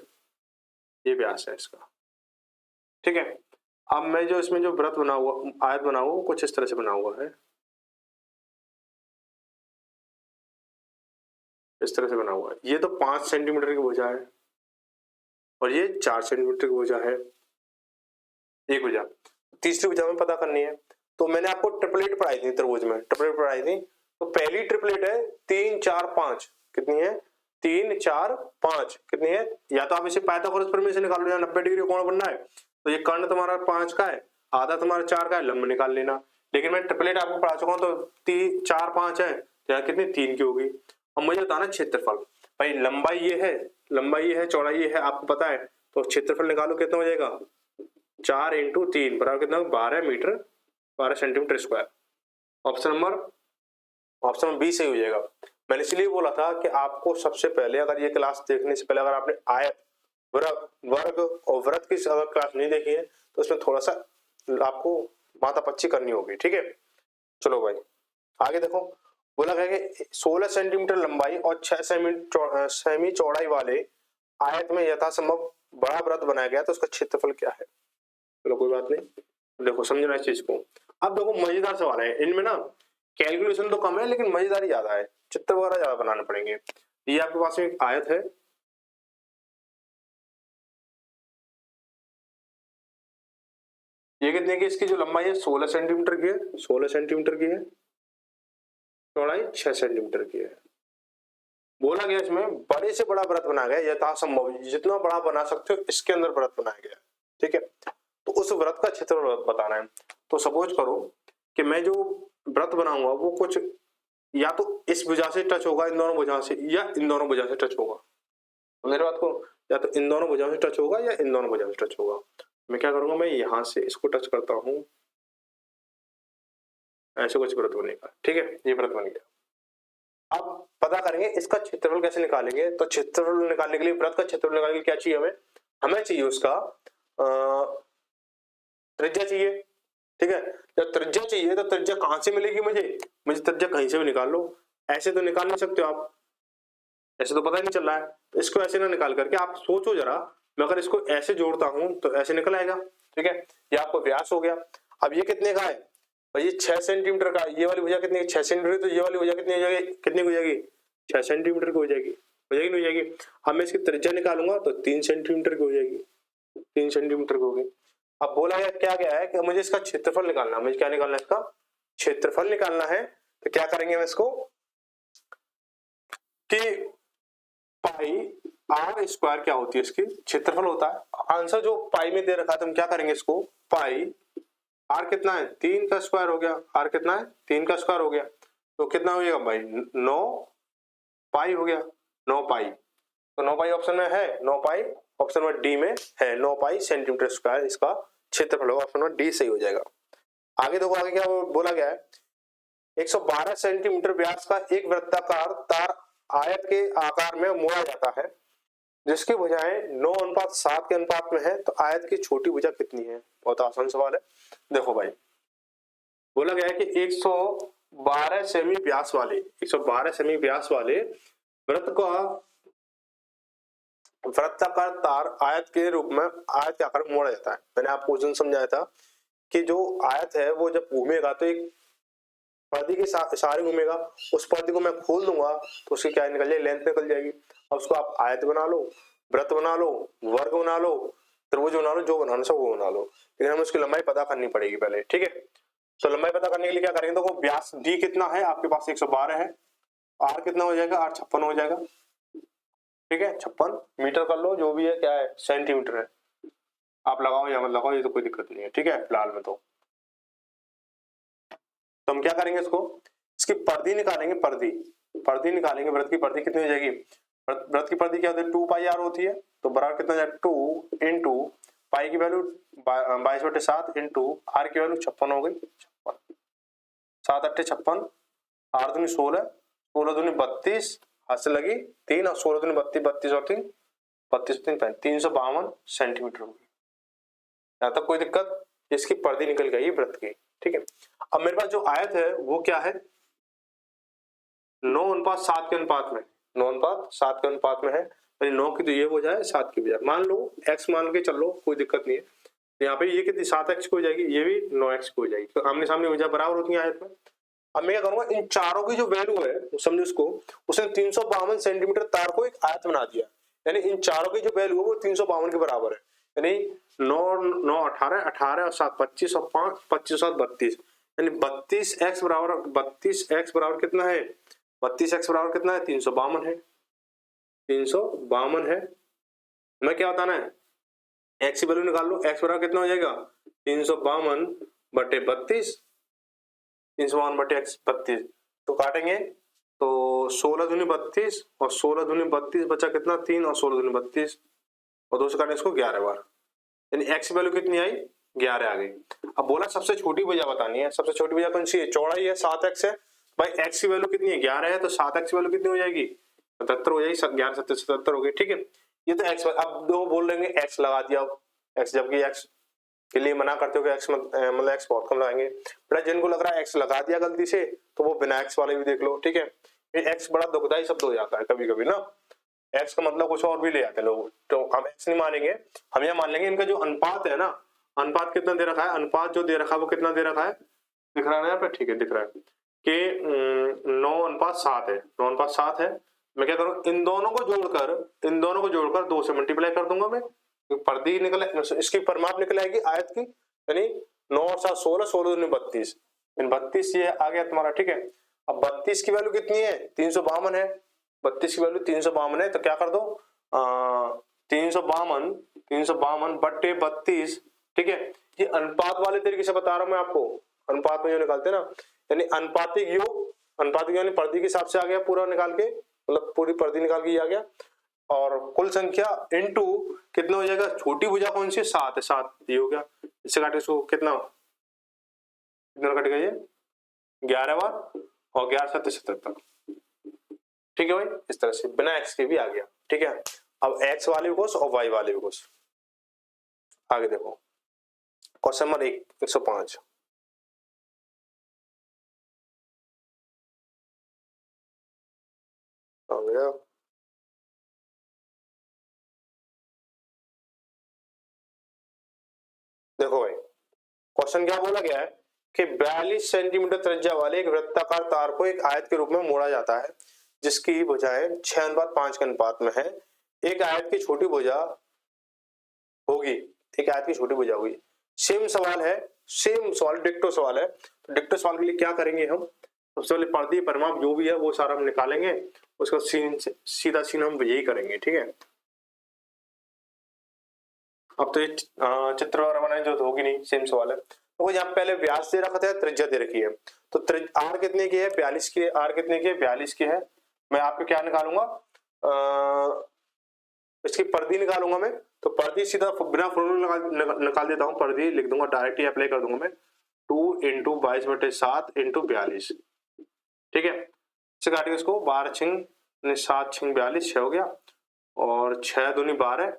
ये व्यास है इसका, ठीक है। अब मैं जो इसमें जो वृत्त बना हुआ, आयत बना हुआ, कुछ इस तरह से बना हुआ है, इस तरह से बना हुआ है। ये तो 5 सेंटीमीटर की भुजा है और ये 4 सेंटीमीटर की भुजा है, एक भुजा। तीसरी भुजा में पता करनी है, तो मैंने आपको ट्रिपलेट पढ़ाई थी त्रिभुज में, ट्रिपलेट पढ़ाई थी। तो पहली ट्रिपलेट है 3 4 5, कितनी है 3 4 5, कितनी है, या तो आप इसे पाइथागोरस प्रमेय से निकाल लो, या 90 डिग्री कोण बनना है तो ये कर्ण तुम्हारा 5 का है, आधा तुम्हारा 4 का है, लंब निकाल लेना। लेकिन मैं ट्रिपलेट आपको पढ़ा चुका हूँ, तो 3 4 5 है तो यहाँ कितनी 3 की होगी। अब मुझे बताना क्षेत्रफल, भाई लंबाई ये है, लंबाई ये है, चौड़ाई ये है, आपको पता है, तो क्षेत्रफल निकालो कितना हो जाएगा, 4 × 3 बराबर कितना 12 metre 12 centimetre square. Option number B सही हो जाएगा। मैंने इसलिए बोला था कि आपको सबसे पहले, अगर ये क्लास देखने से पहले अगर आपने आयत, वर्ग और वृत्त की अगर क्लास नहीं देखी है तो उसमें थोड़ा सा आपको माथापच्ची करनी होगी, ठीक है। चलो भाई आगे देखो, बोला गया कि 16 सेंटीमीटर लंबाई और 6 सेमी चौड़ाई वाले आयत में यथासंभव बड़ा वृत्त बनाया गया तो उसका क्षेत्रफल क्या है। चलो कोई बात नहीं, देखो समझना इस चीज को। अब देखो मजेदार सवाल है, इनमें ना कैलकुलेशन तो कम है लेकिन मजेदारी ज्यादा है, चित्र वगैरह ज्यादा बनाने पड़ेंगे। ये आपके पास में एक आयत है, ये कितने की, इसकी जो लंबाई है 16 सेंटीमीटर की है, 16 सेंटीमीटर की है, चौड़ाई 6 सेंटीमीटर की है। बोला गया इसमें बड़े से बड़ा वृत्त बनाया गया, यथासंभव जितना बड़ा बना सकते हो इसके अंदर वृत्त बनाया गया, ठीक है। तो उस वृत्त का क्षेत्रफल बताना है। तो सपोज करो कि मैं जो वृत्त बनाऊंगा वो कुछ या तो इस भुजा से टच होगा, इन दोनों भुजाओं से, या इन दोनों भुजाओं से टच होगा। मेरी बात को, या तो इन दोनों भुजाओं से टच होगा या इन दोनों भुजाओं से टच होगा। मैं क्या करूंगा, मैं यहां से इसको टच करता हूं, ऐसे कुछ वृत्त बनेगा, ठीक है, ये वृत्त बन गया। अब पता करेंगे इसका क्षेत्रफल कैसे निकालेंगे। तो क्षेत्रफल निकालने के लिए, वृत्त का क्षेत्रफल निकालने के लिए क्या चाहिए हमें, हमें चाहिए उसका त्रिज्या चाहिए, ठीक है। जब त्रिज्या चाहिए तो त्रिज्या कहां से मिलेगी, मुझे त्रिज्या कहीं से भी निकाल लो, ऐसे तो निकाल नहीं सकते हो आप, ऐसे तो पता ही नहीं चल रहा है। तो इसको ऐसे ना निकाल करके आप सोचो जरा, मैं अगर इसको ऐसे जोड़ता हूं तो ऐसे निकल आएगा, ठीक है। ये आपको व्यास हो गया। अब ये कितने का है भाई, ये 6 सेंटीमीटर का, ये वाली भुजा कितनी, 6 सेंटीमीटर, तो ये वाली भुजा कितनी हो जाएगी, कितनी हो जाएगी, 6 सेंटीमीटर की हो जाएगी, हो जाएगी नहीं हो जाएगी। अब मैं इसकी त्रिज्या निकालूंगा तो 3 सेंटीमीटर की हो जाएगी, 3 सेंटीमीटर की होगी। अब बोला गया है कि मुझे इसका क्षेत्रफल निकालना है, मुझे क्या निकालना है, इसका क्षेत्रफल निकालना है। तो क्या करेंगे हम इसको कि पाई आर स्क्वायर क्या होती है, इसकी क्षेत्रफल होता है। आंसर जो पाई में दे रखा है तो हम क्या करेंगे इसको, पाई आर कितना है, 3 का स्क्वायर हो गया, आर कितना है, 3 का स्क्वायर हो गया, तो कितना हो जाएगा भाई, 9 पाई हो गया, 9 पाई। तो 9 पाई ऑप्शन में है, 9 पाई ऑप्शन नंबर डी में है, 9 पाई सेंटीमीटर स्क्वायर इसका क्षेत्रफल होगा, ऑप्शन नंबर डी सही हो जाएगा। आगे देखो, आगे क्या बोला गया है, 112 सेंटीमीटर व्यास का एक वृत्ताकार तार आयत के आकार में मोड़ा जाता है, जिसकी भुजाएं 9:7 के अनुपात में है, तो आयत की छोटी भुजा कितनी है। बहुत आसान सवाल है। देखो भाई, बोला गया है कि 112 सेमी व्यास वाले, 112 सेमी व्यास वाले वृत्त का वृत्ताकार तार आयत के रूप में, आयत के आकार में मोड़ा जाता है। मैंने आपको उस दिन समझाया था कि जो आयत है वो जब घूमेगा तो एक पर्दी के सहारे घूमेगा, उस पर्दी को मैं खोल दूंगा तो उसकी क्या निकल जाएगी, लेंथ निकल जाएगी। अब उसको आप आयत बना लो, वृत्त बना लो, वर्ग बना लो, त्रिभुज बना लो, जो बनाना सब वो बना लो, लेकिन हमें उसकी लंबाई पता करनी पड़ेगी पहले, ठीक है। तो लंबाई पता करने के लिए क्या करेंगे, तो व्यास डी कितना है आपके पास, 112 है, आर कितना हो जाएगा, आर 56 हो जाएगा, ठीक है। 56 मीटर कर लो, जो भी है क्या है, सेंटीमीटर है, आप लगाओ या मत लगाओ, ये तो कोई दिक्कत नहीं है, ठीक है। फिलहाल में तो हम क्या करेंगे, इसको इसकी पर्दी निकालेंगे, पर्दी निकालेंगे, वृत्त की पर्दी कितनी हो जाएगी, वृत्त की पर्दी क्या होती है, 2 पाई आर होती है, तो बराबर कितना जाएगा, 2 इंटू पाई की वैल्यू 22/7 इंटू आर की वैल्यू 56 हो गई, 56, 7 8 56, 8 दूनी 16, 16 दूनी 32, हाथ से लगी 3, और 16 दूनी 32, 32 और 3 32 3 352 सेंटीमीटर होगी। यहाँ तक कोई दिक्कत, इसकी पर्दी निकल गई वृत्त की, ठीक है। अब मेरे पास जो आयत है वो क्या है, 9:7 के अनुपात में, 9:7 के अनुपात में है, 9 की तो ये हो जाए, 7 की बजाय मान लो x मान के चल लो, कोई दिक्कत नहीं है। यहाँ पे ये कितनी 7x की हो जाएगी, ये भी 9x की हो जाएगी, तो आमने सामने भुजा बराबर होती है आयत में। अब मैं क्या करूंगा, इन चारों की जो वैल्यू है समझो इसको, उसने 352 सेंटीमीटर तार को एक आयत बना दिया, यानी इन चारों की जो वैल्यू है वो 352 के बराबर है, यानी 9 9 18 18 और 7 25 और 5 25 और 7 32, यानी 32x बराबर कितना है, 32x बराबर कितना है, 352 है, 352 है। मैं क्या बताना है, x की वैल्यू निकाल लो, x बराबर कितना हो जाएगा, 352 बटे 32, 352 बटे x 32, तो काटेंगे तो 16 दूनी 32 और 16 दूनी 32 बचा कितना, 3 और 16 दूनी 32, और 2 से काटें इसको 11 बार, यानी x की वैल्यू कितनी आई, 11 आ गई। अब बोला सबसे छोटी भुजा बतानी है, सबसे छोटी भुजा कौन सी है, चौड़ाई है, 7x है भाई, x की वैल्यू कितनी है, 11 है, तो 7x की वैल्यू कितनी हो जाएगी, 77 हो जाएगी, 11 77 77 हो गई, ठीक है। ये तो x, अब दो बोल रहे हैं x लगा दिया, x जबकि x के लिए मना करते हो कि x मतलब x बहुत कम लगाएंगे, बड़ा जिनको लग रहा है x लगा दिया गलती से तो वो बिना x वाले भी देख लो, ठीक है। x बड़ा दुखदाई शब्द हो जाता है कभी कभी ना, x का मतलब कुछ और भी ले आते हैं लोग, तो हम x नहीं मानेंगे, हम यह मान लेंगे इनका जो अनुपात है ना, अनुपात कितना दे रखा है, अनुपात जो दे रखा है वो कितना दे रखा है, दिख रहा है यहाँ पे, ठीक है दिख रहा है कि 9:7 है, 9:7 है। मैं क्या करूं, इन दोनों को जोड़कर 2 से मल्टीप्लाई कर दूंगा मैं, परिधि निकल, इसकी परिमाप निकल आएगी आयत की, यानी 9 और 7 16, 16 दूनी 32, 32 ये आ गया तुम्हारा, ठीक है। अब 32 की वैल्यू कितनी है, 352 है, 32 की वैल्यू 352 है, तो क्या कर दो 352 बट्टे 32, ठीक है। ये अनुपात वाले तरीके से बता रहा हूं मैं आपको, अनुपात में जो निकालते हैं ना, यानी अनुपातिक योग, अनुपातिक यानी परिधि के हिसाब से आ गया पूरा निकाल के, मतलब पूरी परिधि निकाल के आ गया, और कुल संख्या इनटू कितना हो जाएगा, छोटी भुजा कौन सी है, 7 है, 7 ये हो गया, इससे काटे इसको कितना कट गया, ये 11 बार और 11 7 77, ठीक है भाई। इस तरह से बिना x के भी आ गया, ठीक है। अब x वाले भी कोस और y वाले भी कोस, आगे देखो क्वेश्चन नंबर 105 आ गया। देखो भाई क्वेश्चन क्या बोला गया है कि 42 सेंटीमीटर त्रिज्या वाले एक वृत्ताकार तार को एक आयत के रूप में मोड़ा जाता है जिसकी भुजाएं 6:5 के अनुपात में है। एक आयत की छोटी भुजा होगी, एक आयत की छोटी भुजा होगी। सेम सवाल है, सेम सवाल डिक्टो सवाल है, तो डिक्टो सवाल के लिए क्या करेंगे हम, सबसे पहले परिधि परिमाप जो भी है वो सारा हम निकालेंगे, उसका सीधा सीन हम यही करेंगे, ठीक है। अब तो ये चित्र वगैरह बनाने जो होगी नहीं, सेम सवाल है। तो यहाँ पहले व्यास दे रखा था, त्रिज्या दे रखी है, तो आर कितने की है, 42 की है, आर कितने की है, 42 की है। मैं आपको क्या निकालूंगा, इसकी परिधि निकालूंगा मैं, तो परिधि सीधा बिना फॉर्मूला निकाल देता हूँ, परिधि लिख दूंगा, डायरेक्ट ही अप्लाई कर दूंगा मैं, 2 × 22/7 × 42, ठीक है। इससे काटिए इसको, 12 छिंग 7 छिंग 42, 6 हो गया, और 6 दूनी 12,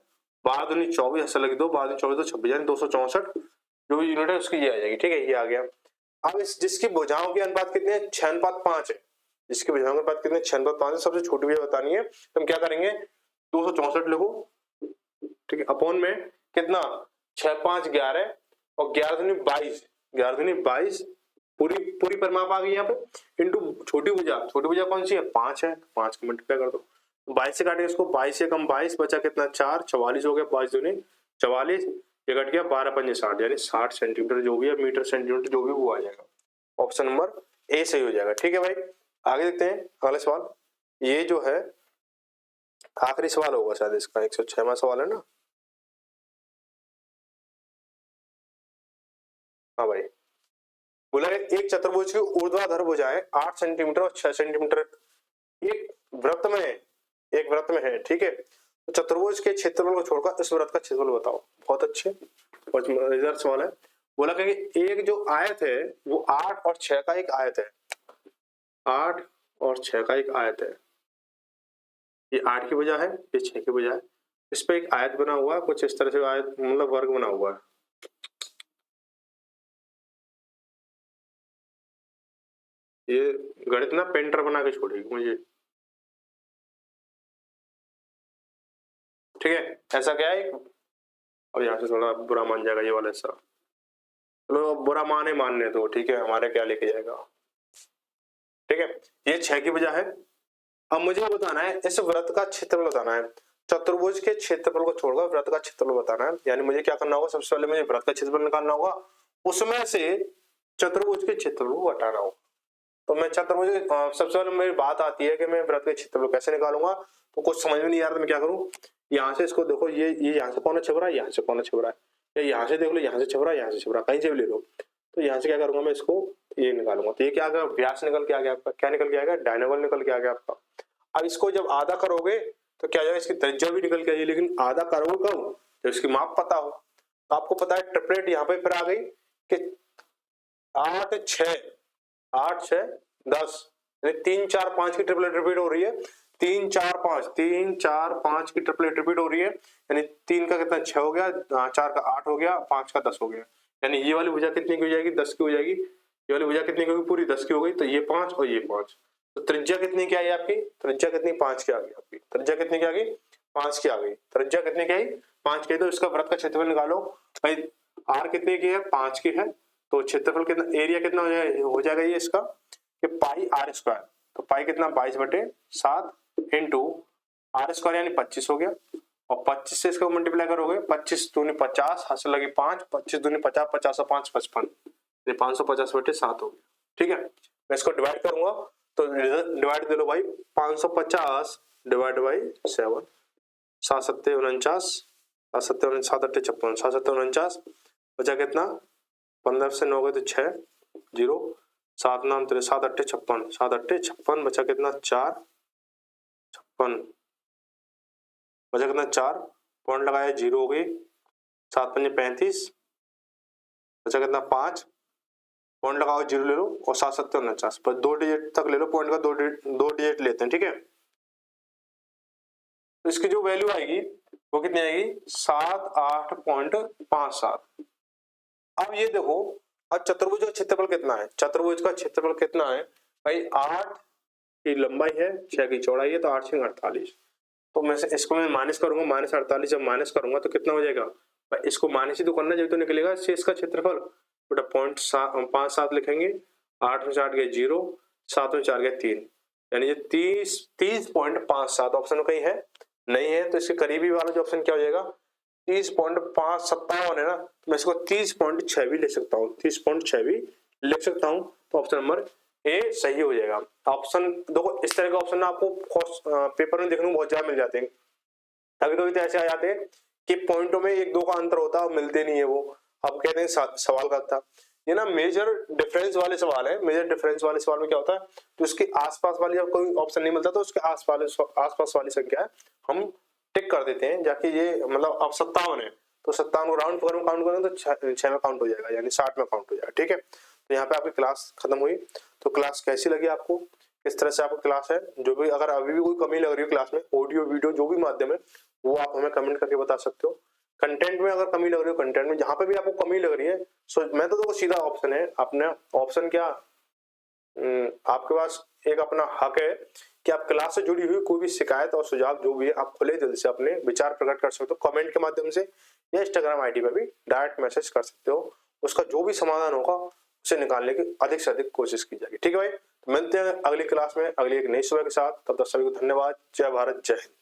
12 दूनी 24, ऐसा लग दो, 12 दूनी 24 तो 26, यानी 264 जो भी यूनिट है उसकी ये आ जाएगी, ठीक है, ये आ गया। अब इस जिसकी भुजाओं के अनुपात कितने हैं, 6:5 है, जिसकी भुजाओं के अनुपात कितने, 6:5 है, सबसे छोटी भुजा बतानी है, तो हम क्या करेंगे, 264 लिखो, ठीक है, अपॉन में कितना, 6 5 11 और 11 दूनी 22, 11 दूनी 22, पूरी परिमाप आ गई यहाँ पे, इंटू छोटी भुजा कौन सी है, 5 है, 5 को मल्टीप्लाई कर दो, 22 से काटेंगे इसको, 22 से कम 22 बचा कितना, 4, 44 हो गया, 5 दूनी 44, ये कट गया, 12 × 5 = 60, यानी 60 सेंटीमीटर जो भी है, मीटर सेंटीमीटर जो भी वो आ जाएगा, ऑप्शन नंबर ए सही हो जाएगा, ठीक है भाई। आगे देखते हैं अगला सवाल, ये जो है आखिरी सवाल होगा शायद इसका, 106वां सवाल है ना, हाँ भाई। बोला एक चतुर्भुज की ऊर्ध्वाधर भुजाएं 8 सेंटीमीटर और 6 सेंटीमीटर एक वृत्त में है, ठीक है। तो चतुर्भुज के क्षेत्रफल को छोड़कर इस वृत्त का क्षेत्रफल बताओ, बहुत अच्छे रिजल्ट सवाल है। बोला कि एक जो आयत है वो 8 और 6 का एक आयत है, 8 और 6 का एक आयत है, ये 8 की भुजा है, ये 6 की भुजा है, इस पे एक आयत बना हुआ है, कुछ इस तरह से आयत मतलब वर्ग बना हुआ है, ये गणित ना पेंटर बना के छोड़ेगी मुझे, ठीक है। ऐसा क्या है, अब यहाँ से थोड़ा बुरा मान जाएगा ये वाला हिस्सा, चलो बुरा मानने दो, ठीक है, हमारे क्या लेके जाएगा, ठीक है। ये 6 की भुजा है। अब मुझे बताना है इस वृत्त का क्षेत्रफल बताना है, चतुर्भुज के क्षेत्रफल को छोड़कर वृत्त का क्षेत्रफल बताना है, यानी मुझे क्या करना होगा, सबसे पहले मुझे वृत्त का क्षेत्रफल निकालना होगा, उसमें से चतुर्भुज के क्षेत्रफल को घटाना होगा। तो मैं चतुर्भुज सबसे पहले मेरी बात आती है कि मैं वृत्त के क्षेत्रफल कैसे निकालूंगा, तो कुछ समझ में नहीं आ रहा, तो मैं क्या करूँ, यहाँ से इसको देखो, ये यहाँ से कौन छिप रहा है, यहाँ से कौन छिप रहा है, या यहाँ से देख लो, यहाँ से छिप रहा है, यहाँ से छिप रहा है, कहीं से भी ले लो, तो यहाँ से क्या करूंगा मैं, इसको ये निकालूंगा, तो ये क्या आ गया, व्यास निकल के आ गया आपका, क्या निकल के आ गया, डायगोनल निकल के आ गया आपका। अब इसको जब आधा करोगे तो क्या जाएगा, इसकी त्रिज्या भी निकल के आएगी, लेकिन आधा करोगे कब, जब इसकी माप पता हो। तो आपको पता है ट्रिपलेट यहाँ पे फिर आ गई कि 8 6 10, 3 4 5 की ट्रिपलेट रिपीट हो रही है, 3 4 5 की ट्रिपलेट रिपीट हो रही है, यानी 3 का कितना 6 हो गया, 4 का 8 हो गया, 5 का 10 हो गया, यानी ये वाली भुजा कितनी की हो जाएगी, 10 की हो जाएगी, ये वाली भुजा कितनी की होगी, पूरी 10 की हो गई, तो ये 5 और ये 5, तो त्रिज्या कितनी की आई आपकी, त्रिज्या कितनी 5 की आ गई आपकी, त्रिज्या कितनी की आ गई 5 की आ गई, त्रिज्या कितनी की आई 5 की। तो इसका वृत्त का क्षेत्रफल निकालो भाई, आर कितने की है 5 की है, तो क्षेत्रफल कितना, एरिया कितना हो जाएगा ये इसका कि पाई आर स्क्वायर, तो पाई कितना 22/7 इंटू आर स्क्वायर यानी 25 हो गया, और 25 से इसको मल्टीप्लाई करोगे 25 दूनी 50 हासिल लगी 5, 25 दूनी 50, 50 और 5 55, ये 550/7 हो गया। ठीक है, मैं इसको डिवाइड करूंगा तो डिवाइड दे लो भाई, 550 डिवाइड बाई 7, 7 सत्ते 49, 7 सत्ते 7 अट्ठे 56, 7 सत्ते 49, बचा कितना 15 से 9 गए तो 6 0, 7 नाम 7 अट्ठे 56, 7 अट्ठे 56, बचा कितना 4 56, बचा कितना 4, पॉइंट लगाया 0 हो गई, 7 पंजे 35, बचा कितना 5, पॉइंट लगाओ 0 ले लो, और 7 सत्ते 49, पर 2 डिजिट तक ले लो, पॉइंट का 2 डिजिट लेते हैं। ठीक है, तो इसकी जो वैल्यू आएगी वो कितनी आएगी 78.57। अब ये देखो, अब चतुर्भुज का क्षेत्रफल कितना है, चतुर्भुज का क्षेत्रफल कितना है भाई, 8 की लंबाई है, 6 की चौड़ाई है, तो 8 6 48, तो मैं इसको मैं माइनस करूंगा, -48 जब माइनस करूंगा तो कितना हो जाएगा भाई, इसको माइनस ही तो करना जब तो निकलेगा इसका क्षेत्रफल, बेटा 0.57 लिखेंगे, 8 में 4 गए 0, 7 में 4 गए 3, यानी ये 30.57 ऑप्शन में कहीं है नहीं है, तो इसके करीबी वाला जो ऑप्शन क्या हो जाएगा 30.557 है ना, तो मैं इसको 30.6 भी ले सकता हूँ, 30.6 भी लिख सकता हूँ, तो ऑप्शन नंबर ए सही हो जाएगा। ऑप्शन देखो, इस तरह के ऑप्शन ना आपको पेपर में देखने को बहुत ज्यादा मिल जाते हैं, कभी कभी तो ऐसे आ जाते हैं कि पॉइंटों में 1-2 का अंतर होता है, मिलते नहीं है वो, अब कहते हैं सवाल का था ये ना मेजर डिफरेंस वाले सवाल है, मेजर डिफरेंस वाले सवाल में क्या होता है, तो इसके आसपास वाली जब कोई ऑप्शन नहीं मिलता तो उसके आसपास वाली संख्या है हम टिक कर देते हैं, जाके ये मतलब अब 57 है तो 57 को राउंड फिगर में काउंट करें तो 6 में काउंट हो जाएगा, यानी 60 में काउंट हो जाएगा। ठीक है, तो यहाँ पे आपकी क्लास खत्म हुई। तो क्लास कैसी लगी आपको, किस तरह से आपकी क्लास है, जो भी अगर अभी भी कोई कमी लग रही है क्लास में, ऑडियो वीडियो जो भी माध्यम है वो आप हमें कमेंट करके बता सकते हो। कंटेंट में अगर कमी लग रही हो, कंटेंट में जहां पे भी आपको कमी लग रही है, सो मैं तो देखो सीधा ऑप्शन है अपने, ऑप्शन क्या आपके पास एक अपना हक है कि आप क्लास से जुड़ी हुई कोई भी शिकायत और सुझाव जो भी है आप खुले दिल से अपने विचार प्रकट कर सकते हो, कमेंट के माध्यम से या इंस्टाग्राम आईडी पर भी डायरेक्ट मैसेज कर सकते हो, उसका जो भी समाधान होगा उसे निकालने की अधिक से अधिक कोशिश की जाएगी। ठीक है भाई, तो मिलते हैं अगली क्लास में अगली एक नई सुबह के साथ, तब तक सभी को धन्यवाद। जय भारत, जय हिंद।